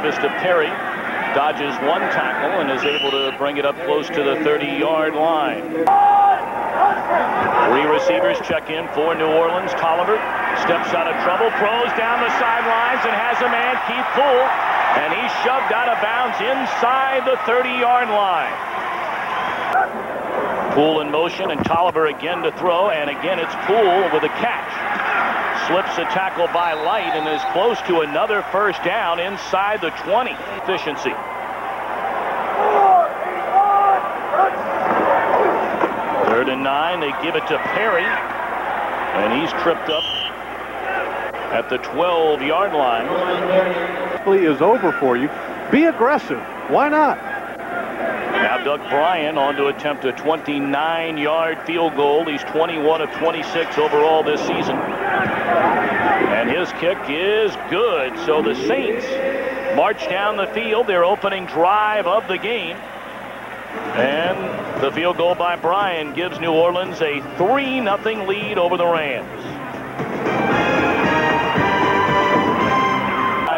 is to Perry. Dodges one tackle and is able to bring it up close to the 30-yard line. Three receivers check in for New Orleans. Tolliver steps out of trouble, throws down the sidelines and has a man, Keith Poole, and he's shoved out of bounds inside the 30-yard line. Poole in motion, and Tolliver again to throw, and again it's Poole with a catch. Slips a tackle by Light and is close to another first down inside the 20. Efficiency. Third and 9, they give it to Perry, and he's tripped up at the 12-yard line. Is over for you. Be aggressive. Why not? Now Doug Bryan on to attempt a 29-yard field goal. He's 21 of 26 overall this season. And his kick is good. So the Saints march down the field, their opening drive of the game. And the field goal by Bryan gives New Orleans a 3-0 lead over the Rams.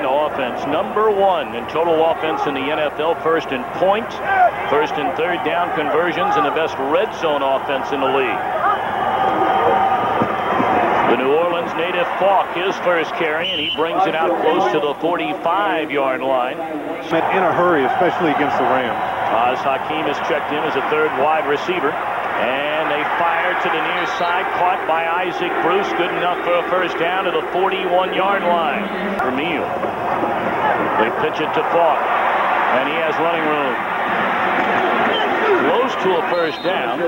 Offense, number 1 in total offense in the NFL, first in points, first and third down conversions, and the best red zone offense in the league. The New Orleans native Faulk, his first carry, and he brings it out close to the 45-yard line. In a hurry, especially against the Rams. As Hakeem is checked in as a third wide receiver, and they fire to the near side, caught by Isaac Bruce, good enough for a first down to the 41-yard line. Vermeil. They pitch it to Faulk, and he has running room. Close to a first down.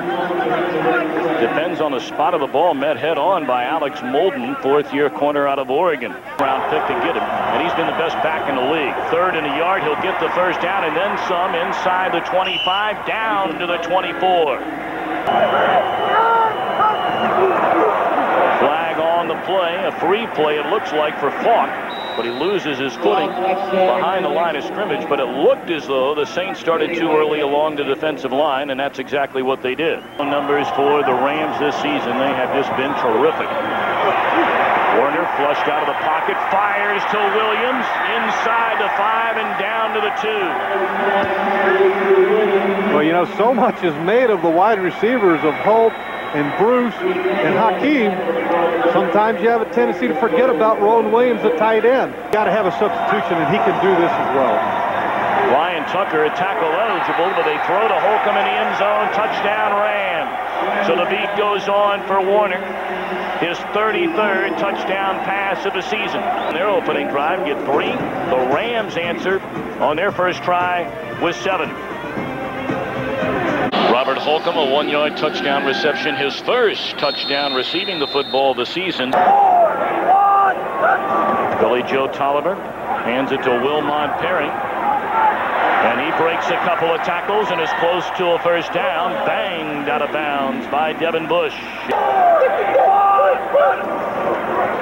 Depends on the spot of the ball, met head on by Alex Molden, fourth-year corner out of Oregon. Round pick to get him, and he's been the best back in the league. Third and a yard, he'll get the first down and then some inside the 25, down to the 24. Flag on the play, a free play it looks like for Faulk, but he loses his footing behind the line of scrimmage. But it looked as though the Saints started too early along the defensive line, and that's exactly what they did. Numbers for the Rams this season, they have just been terrific. Warner flushed out of the pocket, fires to Williams, inside the 5 and down to the 2. Well, you know, so much is made of the wide receivers of Hope and Bruce and Hakeem. Sometimes you have a tendency to forget about Rowan Williams at tight end. Got to have a substitution, and he can do this as well. Ryan Tucker at tackle eligible, but they throw to Holcomb in the end zone. Touchdown Rams. So the beat goes on for Warner. His 33rd touchdown pass of the season. Their opening drive get 3. The Rams answer on their first try with 7. Robert Holcomb, a 1-yard touchdown reception, his first touchdown receiving the football of the season. Billy Joe Tolliver hands it to Wilmont Perry, and he breaks a couple of tackles and is close to a first down. Banged out of bounds by Devin Bush.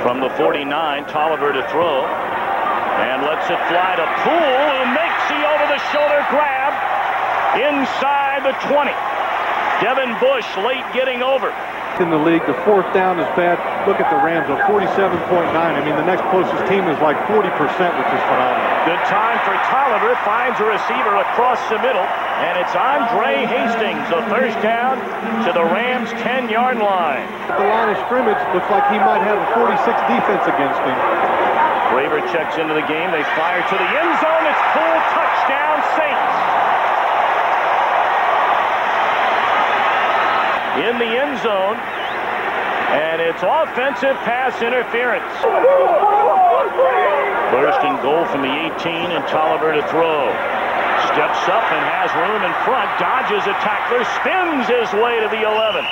From the 49, Tolliver to throw, and lets it fly to Poole, who makes the over-the-shoulder grab inside the 20. Devin Bush late getting over. In the league, the fourth down is bad. Look at the Rams, a 47.9. I mean, the next closest team is like 40%, which is phenomenal. Good time for Tolliver, finds a receiver across the middle, and it's Andre Hastings, a first down to the Rams' 10-yard line. The line of scrimmage looks like he might have a 46 defense against him. Graver checks into the game. They fire to the end zone. It's Poole, touchdown Saints. In the end zone, and it's offensive pass interference. First and goal from the 18, and Tolliver to throw. Steps up and has room in front, dodges a tackler, spins his way to the 11.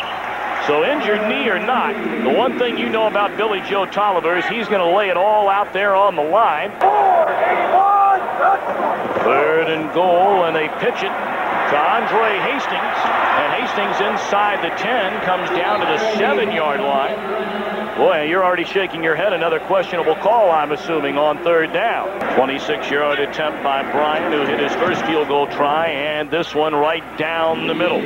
So injured knee or not, the one thing you know about Billy Joe Tolliver is he's going to lay it all out there on the line. Third and goal, and they pitch it to Andre Hastings, and Hastings inside the 10 comes down to the 7-yard line. Boy, you're already shaking your head. Another questionable call, I'm assuming, on third down. 26-yard attempt by Bryan, who hit his first field goal try, and this one right down the middle.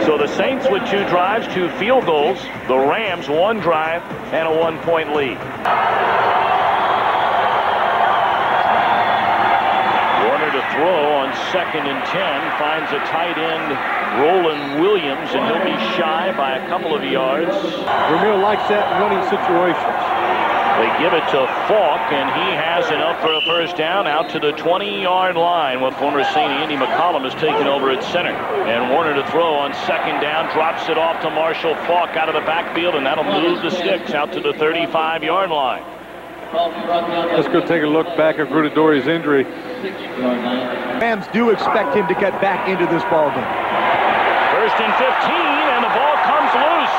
So the Saints with 2 drives, 2 field goals. The Rams 1 drive and a 1-point lead. throw on 2nd and 10. Finds a tight end, Roland Williams, and he'll be shy by a couple of yards. Vermeil likes that in running situations. They give it to Faulk, and he has enough for a first down out to the 20-yard line with former St. Andy McCollum has taken over at center. And Warner to throw on 2nd down, drops it off to Marshall Faulk out of the backfield, and that'll move the sticks out to the 35-yard line. Let's go take a look back at Grudadori's injury. Rams do expect him to get back into this ballgame. 1st and 15, and the ball comes loose.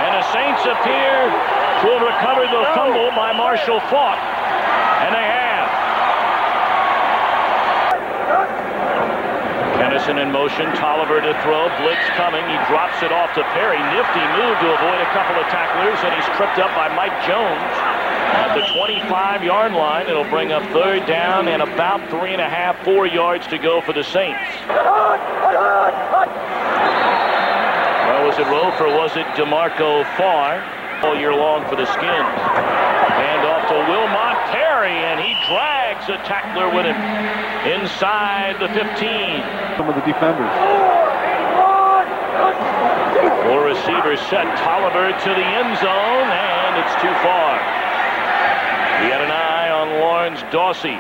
And the Saints appear to have recovered the fumble by Marshall Faulk. And they have. Kennison in motion. Tolliver to throw. Blitz coming. He drops it off to Perry. Nifty move to avoid a couple of tacklers, and he's tripped up by Mike Jones at the 25-yard line. It'll bring up 3rd down and about 3.5, 4 yards to go for the Saints. Well, was it Rofe or was it DeMarco Farr? All year long for the Skins. Hand off to Wilmot Perry, and he drags a tackler with him inside the 15. Some of the defenders. 4 receivers set. Tolliver to the end zone, and it's too far. We had an eye on Lawrence Dawsey,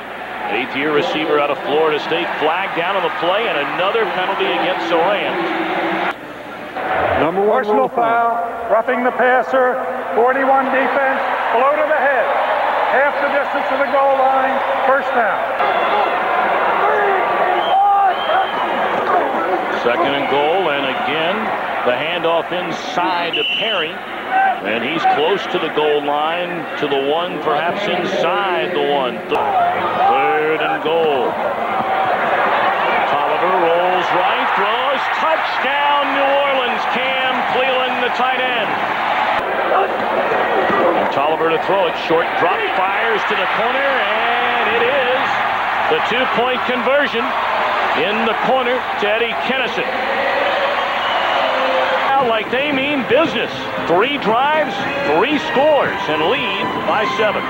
8th-year receiver out of Florida State. Flag down on the play, and another penalty against the Rams. Number 1 personal foul, roughing the passer, 41 defense, below to the head, half the distance to the goal line, first down. 2nd and goal, and again the handoff inside to Perry, and he's close to the goal line, to the 1, perhaps inside the 1. 3rd and goal. Tolliver rolls right, throws, touchdown New Orleans. Cam Cleland, the tight end. And Tolliver to throw it, short drop, fires to the corner, and it is the 2-point conversion in the corner to Eddie Kennison. Now, like they mean business. 3 drives, 3 scores, and lead by 7.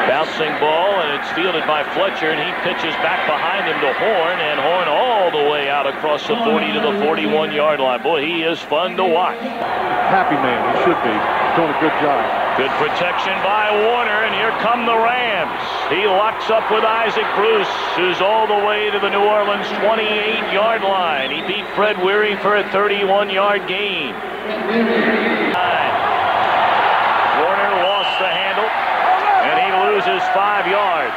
Bouncing ball, and it's fielded by Fletcher, and he pitches back behind him to Horn, and Horn all the way out across the 40 to the 41-yard line. Boy, he is fun to watch. Happy man, he should be. Doing a good job. Good protection by Warner, and here come the Rams. He locks up with Isaac Bruce, who's all the way to the New Orleans 28-yard line. He beat Fred Weary for a 31-yard gain. Warner lost the handle, and he loses 5 yards.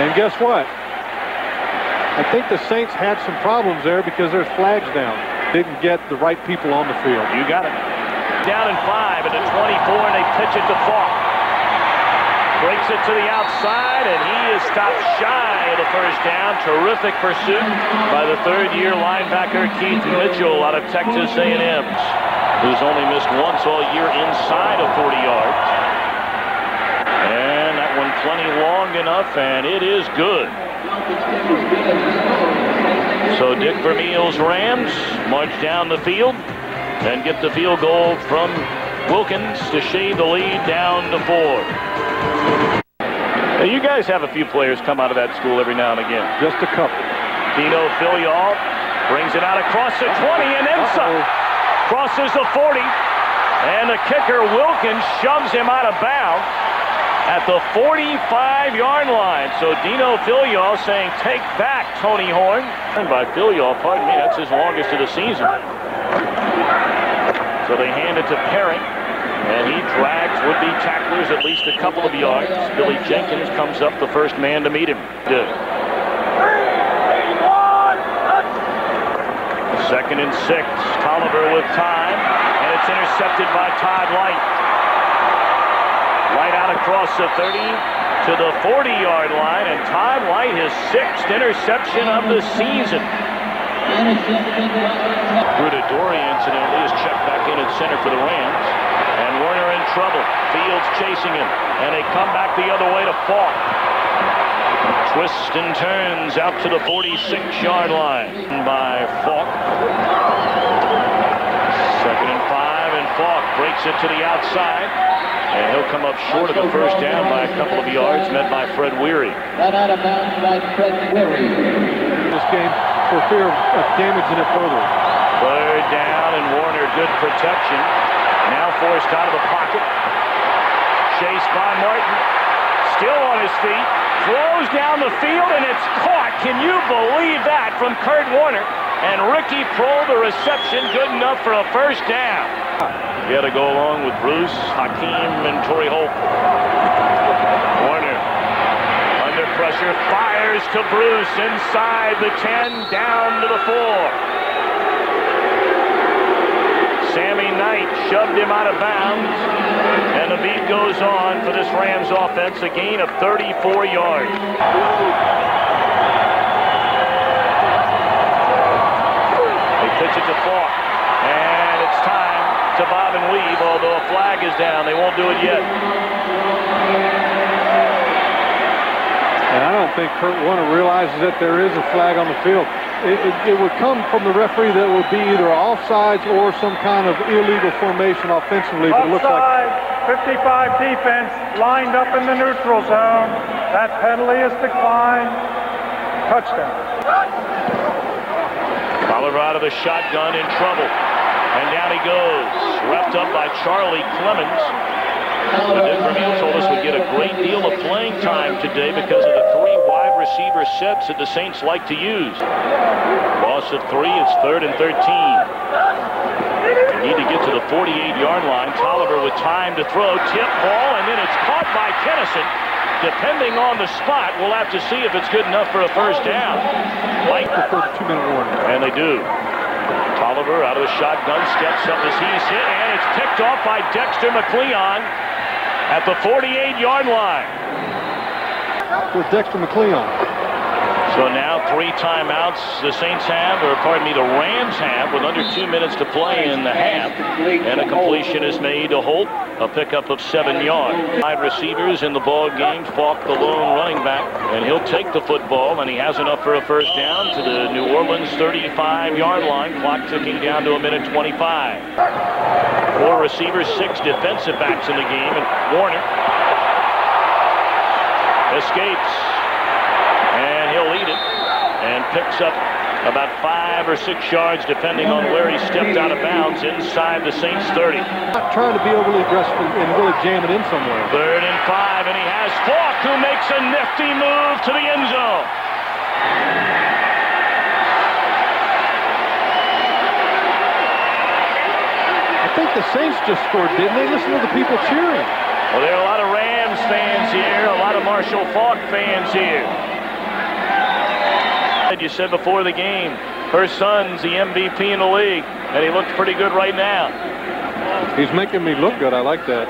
And guess what? I think the Saints had some problems there because there's flags down. Didn't get the right people on the field. You got it. Down in 5 at the 24, and they pitch it to Faulk. Breaks it to the outside, and he is stopped shy of the first down. Terrific pursuit by the 3rd-year linebacker Keith Mitchell out of Texas A&M, who's only missed once all year inside of 40 yards. And that one plenty long enough, and it is good. So Dick Vermeil's Rams march down the field and get the field goal from Wilkins to shave the lead down to 4. Now, you guys have a few players come out of that school every now and again. Just a couple. Dino Filial brings it out across the 20 and then some. Crosses the 40, and the kicker Wilkins shoves him out of bounds at the 45-yard line. So Dino Filial saying, "Take back, Tony Horn." And by Filial, pardon me, that's his longest of the season. So they hand it to Perry, and he drags would-be tacklers at least a couple of yards. Billy Jenkins comes up, the first man to meet him. Good. 2nd and 6. Tolliver with time, and it's intercepted by Todd Light. Light out across the 30 to the 40-yard line, and Todd Light his 6th interception of the season. Grudadori, incidentally, is checked back in at center for the Rams. And Warner in trouble. Fields chasing him. And they come back the other way to Faulk. Twists and turns out to the 46-yard line by Faulk. 2nd and 5, and Faulk breaks it to the outside. And he'll come up short of the first down by a couple of yards, met by Fred Weary. That out of bounds by Fred Weary. This game for fear of damaging it further. Third down, and Warner, good protection. Now forced out of the pocket. Chased by Martin. Still on his feet. Throws down the field, and it's caught. Can you believe that from Kurt Warner? And Ricky Prohl, the reception, good enough for a first down. He had to go along with Bruce, Hakeem, and Torrey Holt. Warner, under pressure, fires to Bruce inside the 10, down to the 4. Sammy Knight shoved him out of bounds, and the beat goes on for this Rams offense, a gain of 34 yards. They pitch it to Faulk, and it's time to bob and weave, although a flag is down. They won't do it yet. And I don't think Kurt Warner realizes that there is a flag on the field. It would come from the referee that would be either offsides or some kind of illegal formation offensively. But it looks like 55 defense lined up in the neutral zone. That penalty is declined. Touchdown. Oliver out of the shotgun, in trouble. And down he goes. Wrapped up by Charlie Clemens. Dick Vermeil told us we'd get a great deal of playing time today because of the 3 wide receiver sets that the Saints like to use. Loss of 3, it's 3rd and 13. They need to get to the 48-yard line. Tolliver with time to throw. Tip ball, and then it's caught by Kennison. Depending on the spot, we'll have to see if it's good enough for a first down. Mike preferred 2-minute warning. And they do. Tolliver out of the shotgun, steps up as he's hit, and it's picked off by Dexter McLeon at the 48-yard line. With Dexter McLeon. So now 3 timeouts the Saints have, or pardon me, the Rams have, with under 2 minutes to play in the half. And a completion is made to Holt, a pickup of 7 yards. 5 receivers in the ball game. Faulk, the lone running back, and he'll take the football, and he has enough for a first down to the New Orleans 35-yard line. Clock ticking down to a minute 25. 4 receivers, 6 defensive backs in the game, and Warner escapes. And he'll lead it and picks up about 5 or 6 yards, depending on where he stepped out of bounds, inside the Saints 30. Not trying to be overly aggressive and really jam it in somewhere. 3rd and 5, and he has Faulk, who makes a nifty move to the end zone. I think the Saints just scored, didn't they? Listen to the people cheering. Well, there are a lot of Rams fans here, a lot of Marshall Faulk fans here. You said before the game, her son's the MVP in the league, and he looks pretty good right now. He's making me look good. I like that.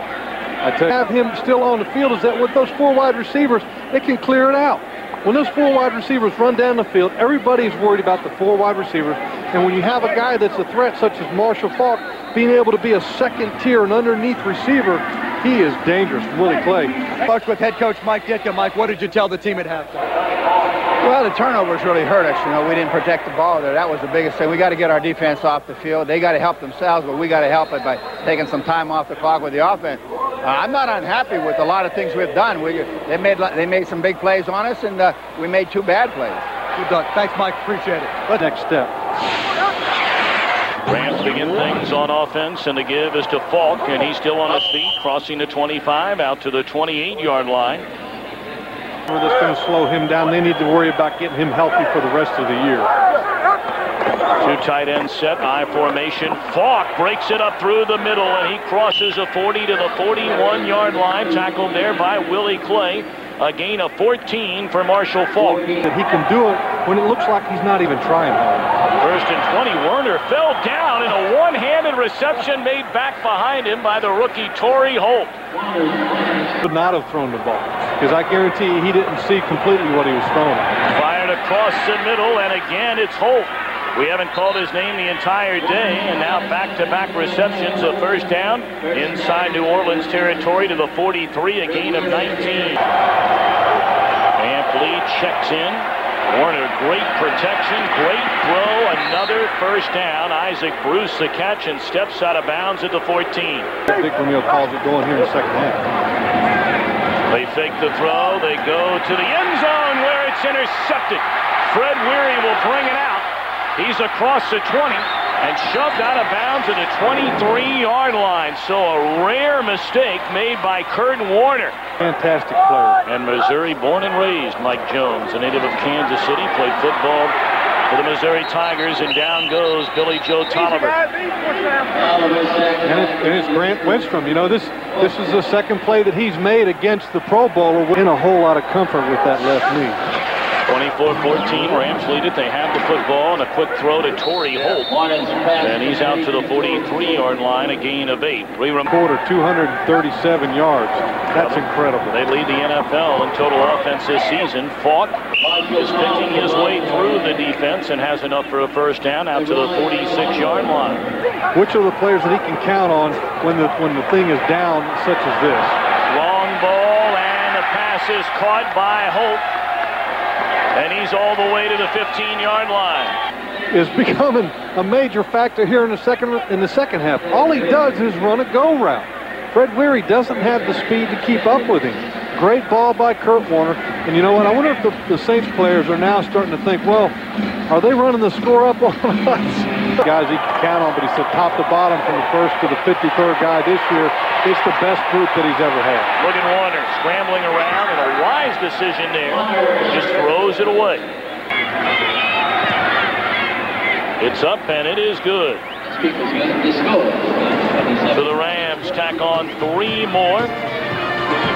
I tell you, have him still on the field is that with those 4 wide receivers, they can clear it out. When those 4 wide receivers run down the field, everybody's worried about the 4 wide receivers. And when you have a guy that's a threat, such as Marshall Faulk, being able to be a second tier and underneath receiver, he is dangerous. Willie Clay. Coach with head coach Mike Ditka. Mike, what did you tell the team at halftime? Well, the turnovers really hurt us. You know, we didn't protect the ball there. That was the biggest thing. We got to get our defense off the field. They got to help themselves, but we got to help it by taking some time off the clock with the offense. I'm not unhappy with a lot of things we've done. They made some big plays on us, and we made 2 bad plays. Good luck. Thanks, Mike. Appreciate it. What's next step? Rams begin things on offense, and the give is to Faulk, and he's still on his feet, crossing the 25 out to the 28-yard line. That's going to slow him down. They need to worry about getting him healthy for the rest of the year. 2 tight ends set, I formation. Faulk breaks it up through the middle, and he crosses the 40 to the 41-yard line. Tackled there by Willie Clay. A gain of 14 for Marshall Faulk. That he can do it when it looks like he's not even trying hard. 1st and 20. Werner fell down in a one-handed reception made back behind him by the rookie Torrey Holt. Would not have thrown the ball, because I guarantee you he didn't see completely what he was throwing. Fired across the middle, and again it's Holt. We haven't called his name the entire day, and now back-to-back receptions of first down inside New Orleans territory to the 43, a gain of 19. Amp Lee checks in. Warner, great protection, great throw, another first down. Isaac Bruce the catch and steps out of bounds at the 14. Dick Vermeil calls it going here in the second half. They fake the throw, they go to the end zone where it's intercepted. Fred Weary will bring it out. He's across the 20 and shoved out of bounds at the 23-yard line. So a rare mistake made by Kurt Warner. Fantastic player. And Missouri born and raised, Mike Jones, a native of Kansas City, played football for the Missouri Tigers, and down goes Billy Joe Tolliver. And it's Grant Winstrom. You know, this is the second play that he's made against the Pro Bowler in a whole lot of comfort with that left knee. 24-14, Rams lead it. They have the football and a quick throw to Torrey Holt. And he's out to the 43-yard line, a gain of 8. Quarter, 237 yards. That's incredible. They lead the NFL in total offense this season. Faulk is picking his way through the defense and has enough for a first down out to the 46-yard line. Which are the players that he can count on when the thing is down such as this? Long ball, and the pass is caught by Holt. And he's all the way to the 15-yard line. Is becoming a major factor here in the second half. All he does is run a go route. Fred Weary doesn't have the speed to keep up with him. Great ball by Kurt Warner. And you know what? I wonder if the Saints players are now starting to think, well, are they running the score up on us? Guys he can count on, but he said top to bottom from the first to the 53rd guy this year, it's the best group that he's ever had. Look at Warner scrambling around, and a wise decision there. Just throws it away. It's up, and it is good. So the Rams tack on 3 more.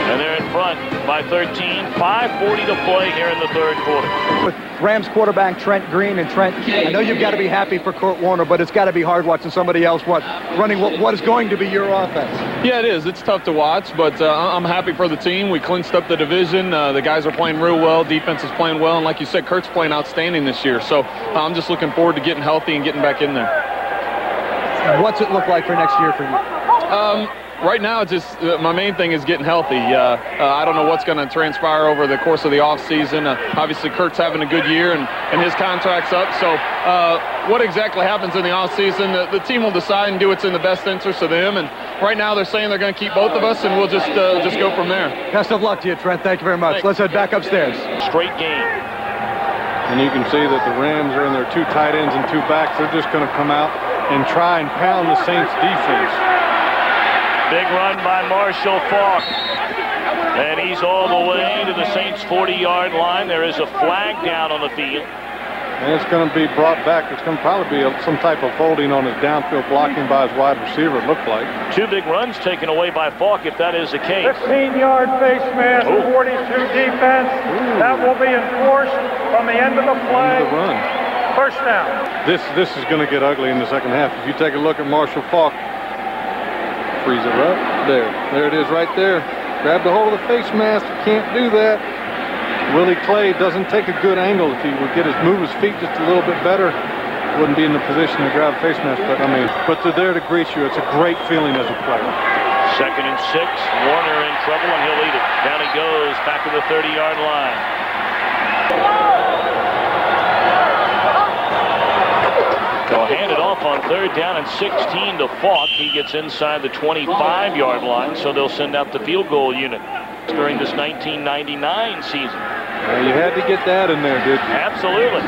And they're in front by 13. 5:40 to play here in the third quarter. With Rams quarterback Trent Green, and Trent, I know you've got to be happy for Kurt Warner, but it's got to be hard watching somebody else running what is going to be your offense. Yeah, it is. It's tough to watch, but I'm happy for the team. We clinched up the division. The guys are playing real well. Defense is playing well, and like you said, Kurt's playing outstanding this year. So I'm just looking forward to getting healthy and getting back in there. What's it look like for next year for you? Right now, it's just my main thing is getting healthy. I don't know what's going to transpire over the course of the offseason. Obviously, Kurt's having a good year, and his contract's up. So what exactly happens in the offseason, the team will decide and do what's in the best interest of them. And right now, they're saying they're going to keep both of us, and we'll just go from there. Best of luck to you, Trent. Thank you very much. Let's head back upstairs. Straight game. And you can see that the Rams are in their 2 tight ends and 2 backs. They're just going to come out and try and pound the Saints defense. Big run by Marshall Faulk. And he's all the way to the Saints' 40-yard line. There is a flag down on the field. And it's going to be brought back. It's going to probably be some type of holding on his downfield blocking by his wide receiver, it looked like. 2 big runs taken away by Faulk, if that is the case. 15-yard face mask, 42 defense. That will be enforced from the end of the play. End of the run. First down. This is going to get ugly in the second half. If you take a look at Marshall Faulk, freeze it up. There it is right there. Grab the hold of the face mask. Can't do that. Willie Clay doesn't take a good angle. If he would move his feet just a little bit better, wouldn't be in the position to grab a face mask. But they're there to greet you. It's a great feeling as a player. 2nd and 6. Warner in trouble, and he'll lead it. Down he goes, back to the 30-yard line. They'll hand it off on 3rd down and 16 to Faulk. He gets inside the 25-yard line, so they'll send out the field goal unit during this 1999 season. You had to get that in there, didn't you? Absolutely.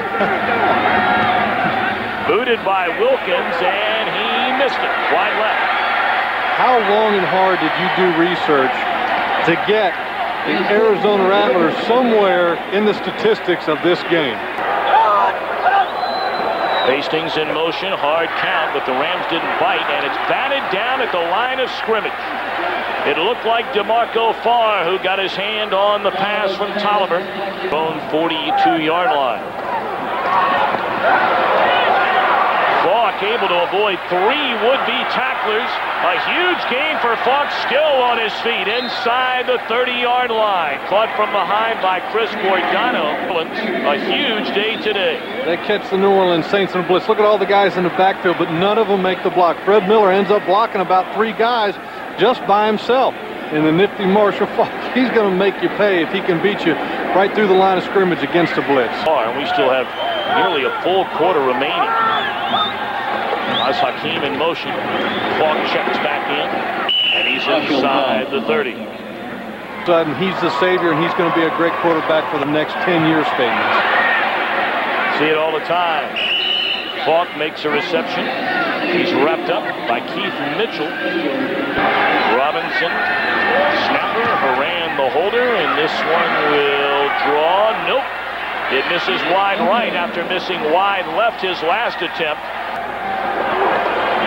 Booted by Wilkins, and he missed it. Wide left. How long and hard did you do research to get the Arizona Rattlers somewhere in the statistics of this game? Hastings in motion, hard count, but the Rams didn't bite, and it's batted down at the line of scrimmage. It looked like DeMarco Farr who got his hand on the pass from Tolliver. Own 42-yard line. Faulk able to avoid 3 would-be tacklers. A huge gain for Faulk, still on his feet inside the 30-yard line. Caught from behind by Chris Bordano. A huge day today. They catch the New Orleans Saints in a blitz. Look at all the guys in the backfield, but none of them make the block. Fred Miller ends up blocking about 3 guys just by himself. And the nifty Marshall Faulk, he's going to make you pay if he can beat you right through the line of scrimmage against the blitz. And we still have nearly a full quarter remaining. As Hakeem in motion, Faulk checks back in, and he's inside the 30. Sudden, he's the savior, and he's going to be a great quarterback for the next 10-year statements. See it all the time. Faulk makes a reception. He's wrapped up by Keith Mitchell. Robinson, snapper, Haran the holder, and this one will draw. Nope. It misses wide right after missing wide left his last attempt.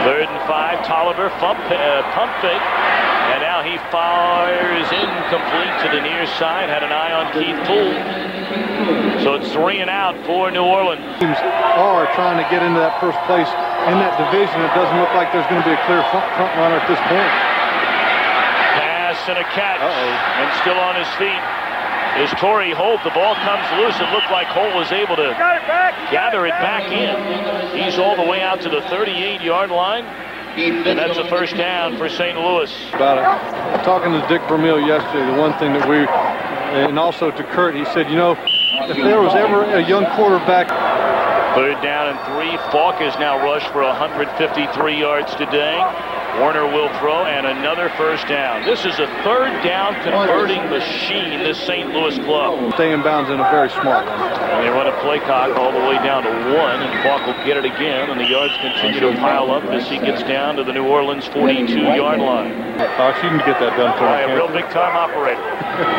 3rd and 5, Tolliver pump fake, and now he fires incomplete to the near side. Had an eye on Keith Poole. So it's 3 and out for New Orleans. Teams are trying to get into that first place in that division. It doesn't look like there's going to be a clear front runner at this point. Pass and a catch, and still on his feet is Torrey Holt. The ball comes loose. It looked like Holt was able to gather it back in. He's all the way out to the 38-yard line, and that's a first down for St. Louis. About it. Talking to Dick Vermeil yesterday, the one thing that we, and also to Kurt, he said, you know, if there was ever a young quarterback. 3rd down and 3. Faulk is now rushed for 153 yards today. Warner will throw, and another first down. This is a 3rd down converting machine, this St. Louis club. Stay in bounds in a very smart one. And they run a play clock all the way down to 1, and Faulk will get it again, and the yards continue to pile up as he gets down to the New Orleans 42-yard line. Fox, you can get that done for me. A real big-time operator.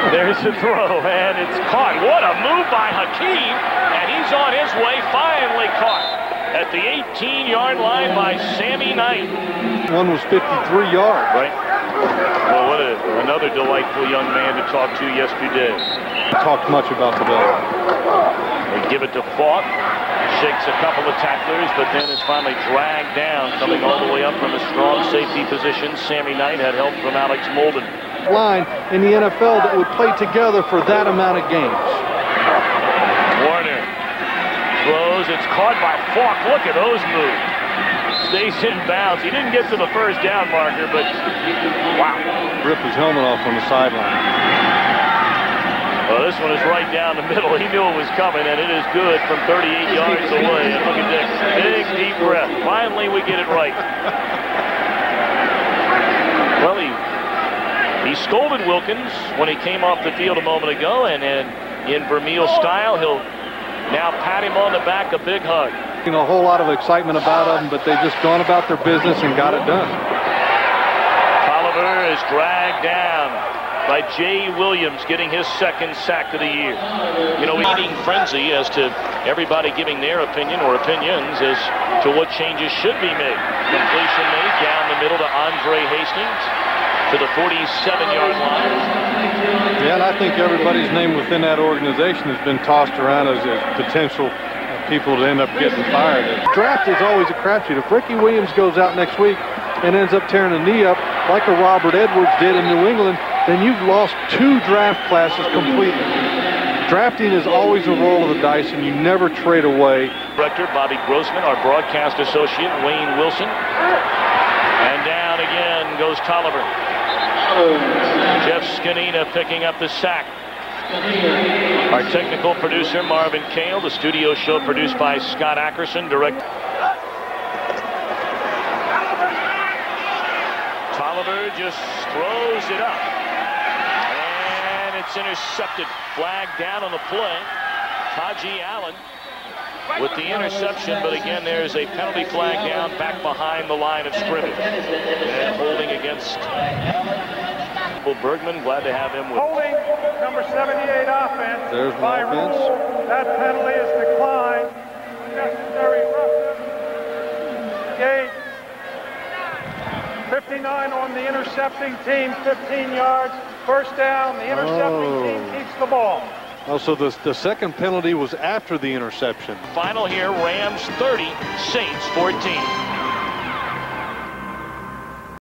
There's the throw, and it's caught. What a move by Hakeem, and he's on his way, finally caught at the 18-yard line by Sammy Knight. One was 53 yards. Right. Well, what another delightful young man to talk to yesterday. Talked much about today. They give it to Faulk. Shakes a couple of tacklers, but then is finally dragged down, coming all the way up from a strong safety position. Sammy Knight had help from Alex Molden. Line in the NFL that would play together for that amount of games. Warner throws. It's caught by Faulk. Look at those moves. Stays in bounds. He didn't get to the first down marker, but wow. Ripped his helmet off on the sideline. Well, this one is right down the middle. He knew it was coming, and it is good from 38 yards away. And look at this. Big, deep breath. Finally, we get it right. Well, he scolded Wilkins when he came off the field a moment ago, and in Vermeil style, he'll now pat him on the back, a big hug. You know, a whole lot of excitement about them, but they've just gone about their business and got it done. Tolliver is dragged down by Jay Williams, getting his 2nd sack of the year. You know, eating frenzy as to everybody giving their opinion or opinions as to what changes should be made. Completion made down the middle to Andre Hastings to the 47-yard line. Yeah, and I think everybody's name within that organization has been tossed around as potential people to end up getting fired. Draft is always a crapshoot. If Ricky Williams goes out next week and ends up tearing a knee up like a Robert Edwards did in New England, then you've lost 2 draft classes completely. Drafting is always a roll of the dice, and you never trade away. Director Bobby Grossman, our broadcast associate Wayne Wilson. And down again goes Tolliver. Jeff Scanina picking up the sack. Our technical producer, Marvin Kale. The studio show produced by Scott Ackerson. Tolliver just throws it up. And it's intercepted. Flag down on the play. Taji Allen with the interception, but again, there's a penalty flag down back behind the line of scrimmage. And holding against Bergman, glad to have him with. Holding number 78 offense. There's by offense. Rule, that penalty is declined. Necessary roughness. Gate. 59 on the intercepting team, 15 yards. First down, the intercepting team keeps the ball. Oh, so the second penalty was after the interception. Final here, Rams 30, Saints 14.